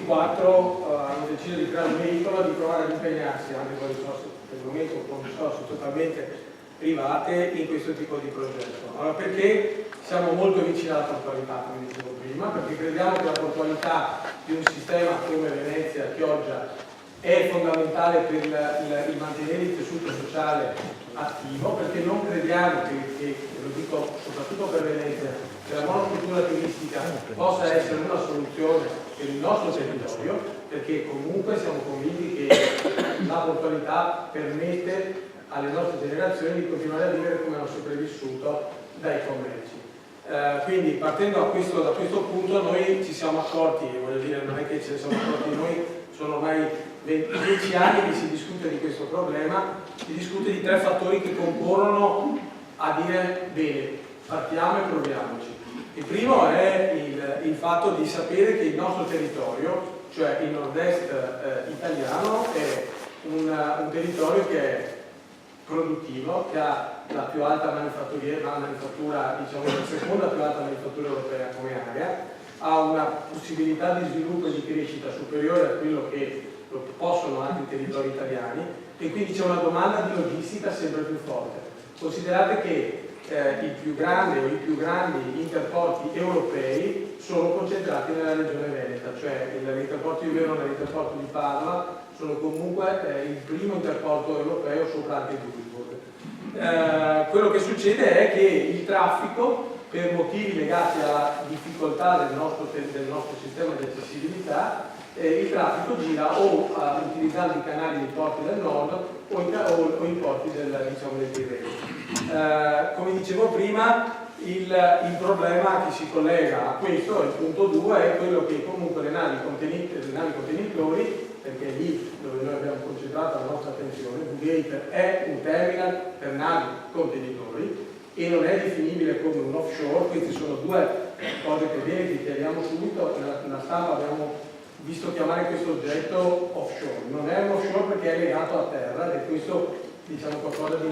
questi quattro hanno deciso di creare un veicolo, di provare ad impegnarsi anche con risorse, per il momento con risorse totalmente private, in questo tipo di progetto. Allora, perché siamo molto vicini alla portualità, come dicevo prima, perché crediamo che la portualità di un sistema come Venezia, Chioggia, è fondamentale per il mantenere il tessuto sociale attivo, perché non crediamo che, lo dico soprattutto per Venezia, che la monocultura turistica possa essere una soluzione per il nostro territorio, perché comunque siamo convinti che la portualità permette alle nostre generazioni di continuare a vivere come hanno sempre vissuto dai commerci. Quindi partendo da questo punto noi ci siamo accorti, voglio dire, non è che ce ne siamo accorti noi, sono ormai 10 anni che si discute di questo problema, si discute di 3 fattori che concorrono a dire bene, partiamo e proviamoci. Il primo è il fatto di sapere che il nostro territorio, cioè il nord-est italiano, è un territorio che è produttivo, che ha la più alta manifattura, diciamo la seconda più alta manifattura europea come area, ha una possibilità di sviluppo e di crescita superiore a quello che possono altri territori italiani, e quindi c'è una domanda di logistica sempre più forte. Considerate che il più grande o i più grandi interporti europei sono concentrati nella regione Veneta, cioè l'interporto di Verona e l'interporto di Padova sono comunque il primo interporto europeo sopra anche Duisburg. Quello che succede è che il traffico, per motivi legati alla difficoltà del nostro sistema di accessibilità, il traffico gira o utilizzando i canali dei porti del nord o i porti del Tirreno. Come dicevo prima, il problema che si collega a questo, il punto 2, è quello che comunque le navi contenitori, perché è lì dove noi abbiamo concentrato la nostra attenzione, Bugate è un terminal per navi contenitori e non è definibile come un offshore. Queste sono due cose che bene che chiariamo subito. Nella stampa abbiamo visto chiamare questo oggetto offshore, non è un offshore perché è legato a terra, ed è questo, diciamo, qualcosa di